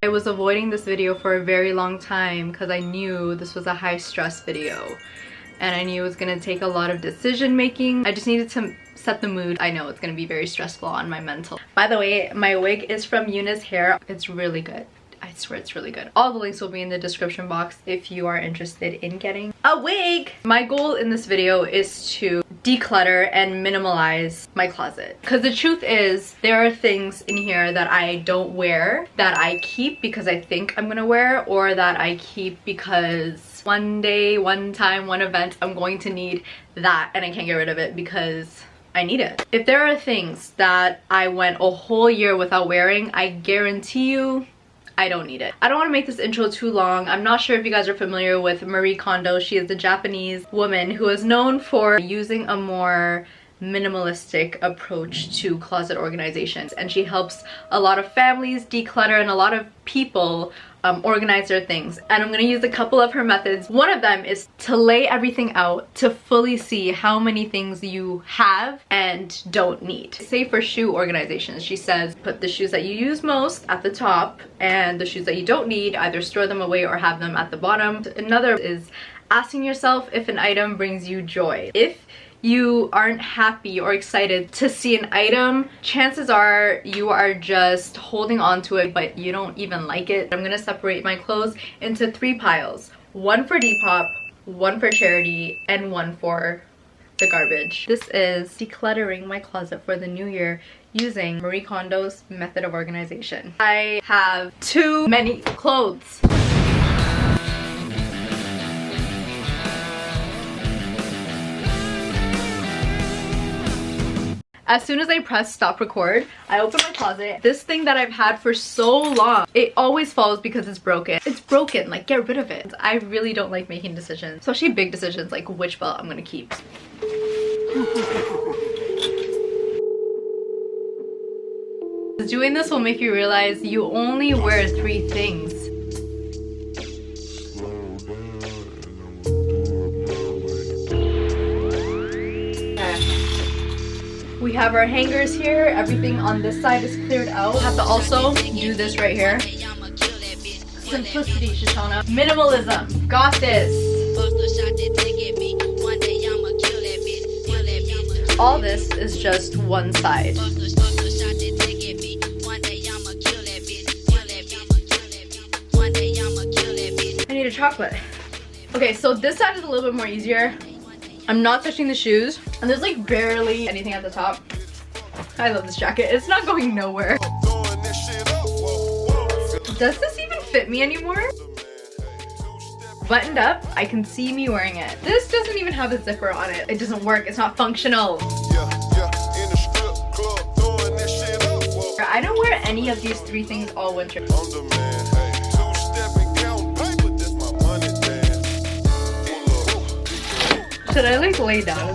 I was avoiding this video for a very long time because I knew this was a high stress video and I knew it was gonna take a lot of decision making. I just needed to set the mood. I know it's gonna be very stressful on my mental. By the way, my wig is from UniceHair. It's really good. I swear it's really good. All the links will be in the description box if you are interested in getting a wig. My goal in this video is to declutter and minimalize my closet. Because the truth is, there are things in here that I don't wear, that I keep because I think I'm gonna wear, or that I keep because one day, one time, one event, I'm going to need that and I can't get rid of it because I need it. If there are things that I went a whole year without wearing, I guarantee you I don't need it. I don't want to make this intro too long. I'm not sure if you guys are familiar with Marie Kondo. She is a Japanese woman who is known for using a more minimalistic approach to closet organizations, and she helps a lot of families declutter and a lot of people organize their things. And I'm gonna use a couple of her methods. One of them is to lay everything out to fully see how many things you have and don't need. Say for shoe organizations, she says put the shoes that you use most at the top and the shoes that you don't need, either store them away or have them at the bottom. Another is asking yourself if an item brings you joy. If you aren't happy or excited to see an item, chances are you are just holding on to it but you don't even like it. I'm gonna separate my clothes into 3 piles. One for Depop, one for charity, and one for the garbage. This is decluttering my closet for the new year using Marie Kondo's method of organization. I have too many clothes. As soon as I press stop record, I open my closet. This thing that I've had for so long, it always falls because it's broken. It's broken, like get rid of it. I really don't like making decisions, especially big decisions like which belt I'm gonna keep. Doing this will make you realize you only wear 3 things. We have our hangers here. Everything on this side is cleared out. I have to also do this right here. Simplicity, Shoshana. Minimalism. Got this. All this is just one side. I need a chocolate. Okay, so this side is a little bit more easier. I'm not touching the shoes, and there's like barely anything at the top. I love this jacket. It's not going nowhere. Does this even fit me anymore? Buttoned up, I can see me wearing it. This doesn't even have a zipper on it. It doesn't work. It's not functional. I don't wear any of these 3 things all winter. Should I like lay down?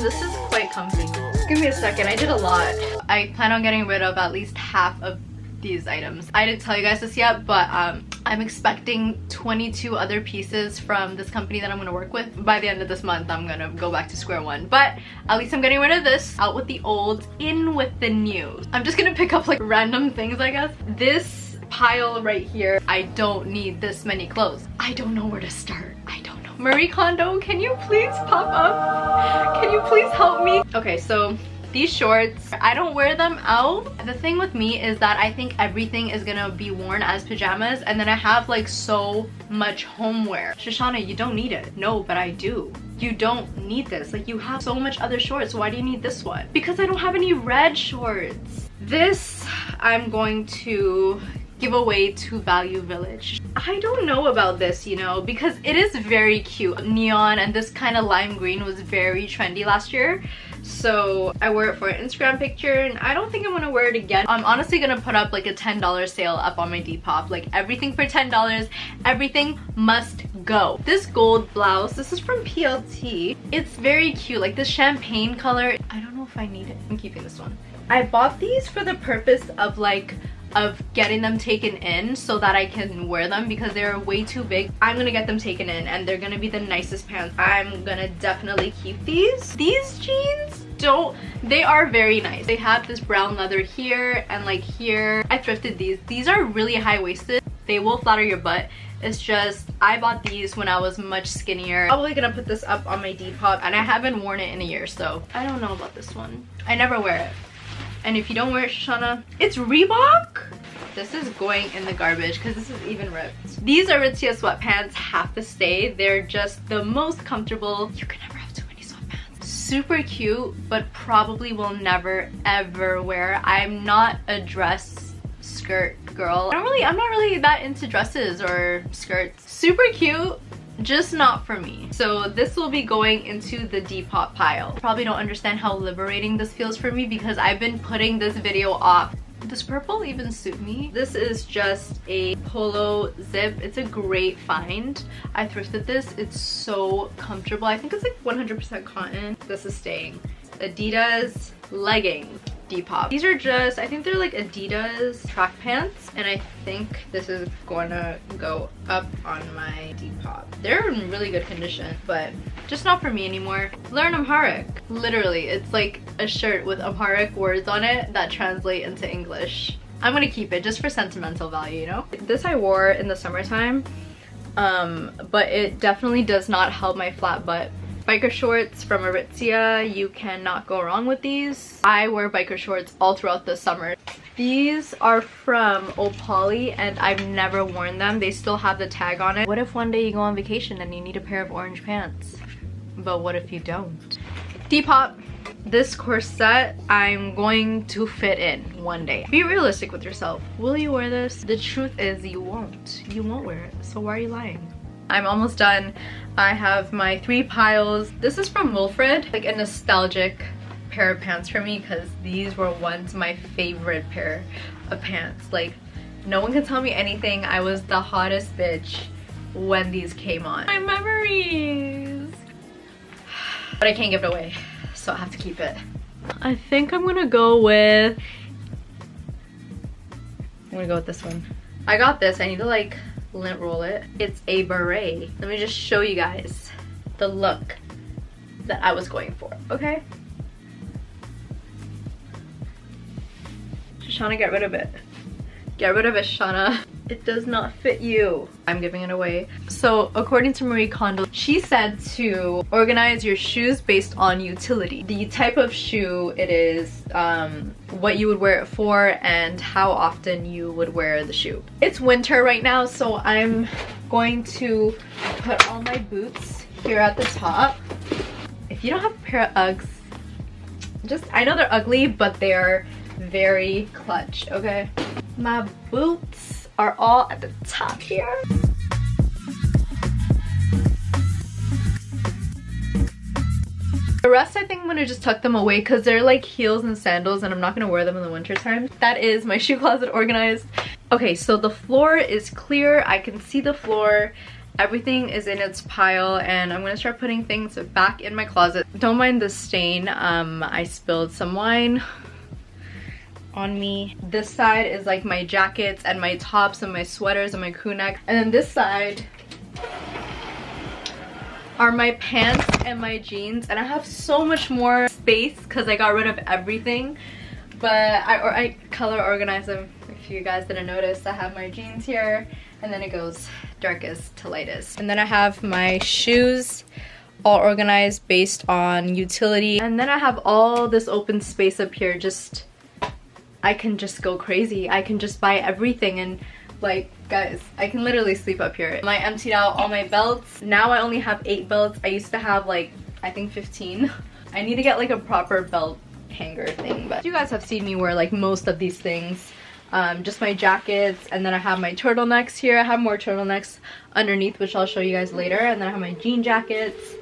This is quite comfy. Give me a second, I did a lot. I plan on getting rid of at least half of these items. I didn't tell you guys this yet, but I'm expecting 22 other pieces from this company that I'm gonna work with. By the end of this month, I'm gonna go back to square one. But at least I'm getting rid of this. Out with the old, in with the new. I'm just gonna pick up like random things, I guess. This pile right here, I don't need this many clothes. I don't know where to start. I don't know. Marie Kondo, can you please pop up? Can you please help me? Okay, so these shorts, I don't wear them out. The thing with me is that I think everything is gonna be worn as pajamas, and then I have like so much homeware. Shoshana, you don't need it. No, but I do. You don't need this. Like, you have so much other shorts. Why do you need this one? Because I don't have any red shorts. This I'm going to give away to Value Village. I don't know about this, you know, because it is very cute. Neon and this kind of lime green was very trendy last year. So I wear it for an Instagram picture, and I don't think I'm gonna wear it again. I'm honestly gonna put up like a $10 sale up on my Depop. Like everything for $10, everything must go. This gold blouse, this is from PLT. It's very cute, like this champagne color. I don't know if I need it. I'm keeping this one. I bought these for the purpose of getting them taken in so that I can wear them because they're way too big. I'm gonna get them taken in and they're gonna be the nicest pants. I'm gonna definitely keep these. These jeans, they are very nice. They have this brown leather here and like here. I thrifted these. These are really high-waisted. They will flatter your butt. It's just, I bought these when I was much skinnier. Probably gonna put this up on my Depop, and I haven't worn it in a year, so I don't know about this one. I never wear it. And if you don't wear it, Shoshana, it's Reebok. This is going in the garbage because this is even ripped. These Aritzia sweatpants have to stay. They're just the most comfortable. You can never have too many sweatpants. Super cute, but probably will never ever wear. I'm not a dress skirt girl. I'm not really that into dresses or skirts. Super cute, just not for me. So this will be going into the Depop pile. Probably don't understand how liberating this feels for me because I've been putting this video off. Does purple even suit me? This is just a polo zip. It's a great find. I thrifted this. It's so comfortable. I think it's like 100% cotton. This is staying. Adidas leggings. Depop. These are just, I think they're like Adidas track pants, and I think this is gonna go up on my Depop. They're in really good condition, but just not for me anymore. Learn Amharic. Literally, it's like a shirt with Amharic words on it that translate into English. I'm gonna keep it just for sentimental value, you know? This I wore in the summertime, but it definitely does not help my flat butt. Biker shorts from Aritzia, you cannot go wrong with these. I wear biker shorts all throughout the summer. These are from Opali and I've never worn them. They still have the tag on it. What if one day you go on vacation and you need a pair of orange pants? But what if you don't? Depop. This corset I'm going to fit in one day. Be realistic with yourself. Will you wear this? The truth is you won't. You won't wear it. So why are you lying? I'm almost done. I have my 3 piles. This is from Wilfred, like a nostalgic pair of pants for me because these were once my favorite pair of pants. Like, no one can tell me anything. I was the hottest bitch when these came on. My memories. But I can't give it away, so I have to keep it. I think I'm gonna go with this one. I got this. I need to like lint roll it. It's a beret. Let me just show you guys the look that I was going for, okay? Shoshana, get rid of it. Get rid of it, Shoshana. It does not fit you. I'm giving it away. So according to Marie Kondo, she said to organize your shoes based on utility. The type of shoe it is, what you would wear it for, and how often you would wear the shoe. It's winter right now, so I'm going to put all my boots here at the top. If you don't have a pair of Uggs, I know they're ugly, but they're very clutch, okay? My boots are all at the top here. The rest I think I'm gonna just tuck them away because they're like heels and sandals and I'm not gonna wear them in the winter time. That is my shoe closet organized. Okay, so the floor is clear. I can see the floor. Everything is in its pile and I'm gonna start putting things back in my closet. Don't mind the stain. I spilled some wine on me. This side is like my jackets and my tops and my sweaters and my crew neck, and then this side are my pants and my jeans, and I have so much more space because I got rid of everything, but I color organize them. If you guys didn't notice, I have my jeans here and then it goes darkest to lightest, and then I have my shoes all organized based on utility, and then I have all this open space up here. Just I can just go crazy. I can just buy everything, and like, guys, I can literally sleep up here. I emptied out all my belts. Now I only have 8 belts. I used to have like, I think 15. I need to get like a proper belt hanger thing, but you guys have seen me wear like most of these things. Just my jackets, and then I have my turtlenecks here. I have more turtlenecks underneath, which I'll show you guys later, and then I have my jean jackets.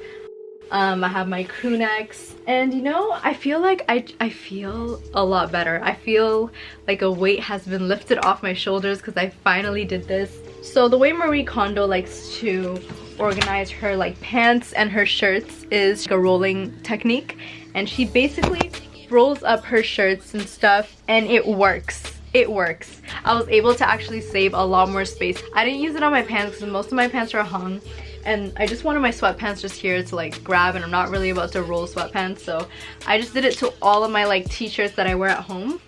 I have my crew necks, and you know, I feel like I feel a lot better. I feel like a weight has been lifted off my shoulders because I finally did this. So the way Marie Kondo likes to organize her like pants and her shirts is a rolling technique, and she basically rolls up her shirts and stuff, and it works. It works. I was able to actually save a lot more space. I didn't use it on my pants because most of my pants are hung, and I just wanted my sweatpants just here to like grab, and I'm not really about to roll sweatpants, so I just did it to all of my like t-shirts that I wear at home,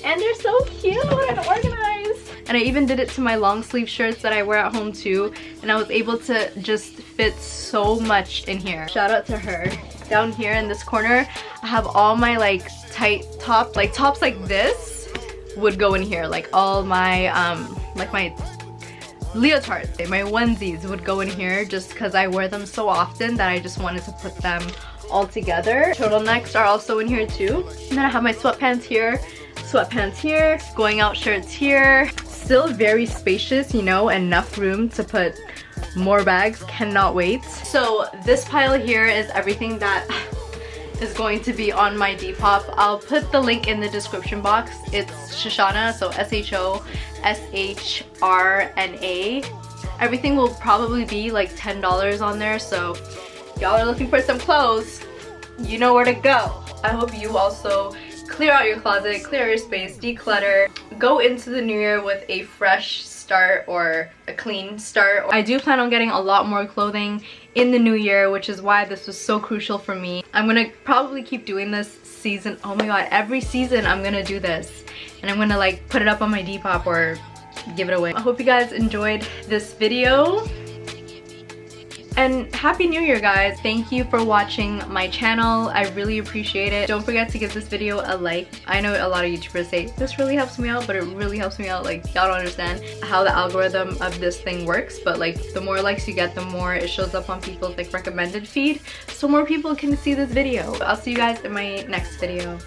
and they're so cute and organized. And I even did it to my long sleeve shirts that I wear at home too, and I was able to just fit so much in here. Shout out to her. Down here in this corner, I have all my like tight top, like tops like this would go in here. Like all my like my leotards, my onesies would go in here just because I wear them so often that I just wanted to put them all together. Turtlenecks are also in here too. And then I have my sweatpants here, going out shirts here. Still very spacious, you know, enough room to put more bags. Cannot wait. So this pile here is everything that is going to be on my Depop. I'll put the link in the description box. It's Shoshana, so SHOSHRNA. Everything will probably be like $10 on there, so if y'all are looking for some clothes, you know where to go. I hope you also clear out your closet, clear your space, declutter, go into the new year with a fresh start or a clean start. I do plan on getting a lot more clothing in the new year, which is why this was so crucial for me. I'm gonna probably keep doing this season. Oh my god, every season I'm gonna do this, and I'm gonna like put it up on my Depop or give it away. I hope you guys enjoyed this video. And Happy New Year, guys. Thank you for watching my channel. I really appreciate it. Don't forget to give this video a like. I know a lot of YouTubers say this really helps me out, but it really helps me out. Like, y'all don't understand how the algorithm of this thing works, but like the more likes you get, the more it shows up on people's like recommended feed, so more people can see this video. I'll see you guys in my next video.